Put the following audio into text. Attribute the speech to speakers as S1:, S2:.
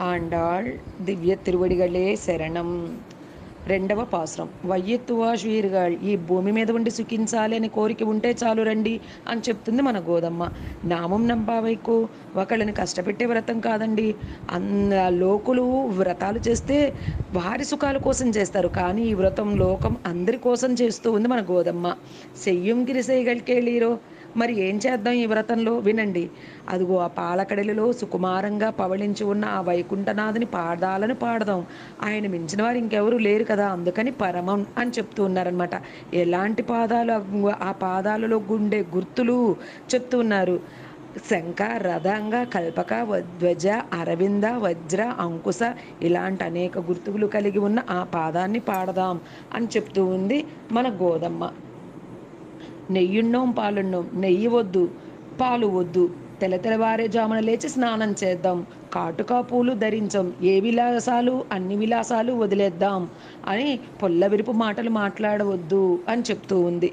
S1: ఆండాళ్ దివ్య తిరువడిగలే శరణం. రెండవ పాసురం. వయ్యెత్తువా శ్రీర్గాళ్, ఈ భూమి మీద ఉండి సుఖించాలి అని కోరిక ఉంటే చాలు రండి అని చెప్తుంది మన గోదమ్మ. నామం నంపావైకు, ఒకళ్ళని కష్టపెట్టే వ్రతం కాదండి. లోకులు వ్రతాలు చేస్తే వారి సుఖాల కోసం చేస్తారు, కానీ ఈ వ్రతం లోకం అందరి కోసం చేస్తూ ఉంది మన గోదమ్మ. సెయ్యం గిరిసైగల్కేళీరో, మరి ఏం చేద్దాం ఈ వ్రతంలో వినండి. అదిగో ఆ పాలకడలిలో సుకుమారంగా పవళించి ఉన్న ఆ వైకుంఠనాథుని పాదాలను పాడదాం. ఆయన మించిన వారు ఇంకెవరు లేరు కదా, అందుకని పరమం అని చెప్తూ ఉన్నారనమాట. ఎలాంటి పాదాలు, ఆ పాదాలలో గుండె గుర్తులు చెప్తూ ఉన్నారు. శంఖ, రథంగ, కల్పక, ధ్వజ, అరవింద, వజ్ర, అంకుశ, ఇలాంటి అనేక గుర్తులు కలిగి ఉన్న ఆ పాదాన్ని పాడదాం అని చెప్తూ ఉంది మన గోదమ్మ. నెయ్యున్నోం పాలున్నోం, నెయ్యి వద్దు పాలు వద్దు, తెల్లవారే జామున లేచి స్నానం చేద్దాం, కాటుకా పూలు ధరించాం, ఏ విలాసాలు అన్ని విలాసాలు వదిలేద్దాం అని పొల్ల విరుపు మాటలు మాట్లాడవద్దు అని చెప్తూ ఉంది.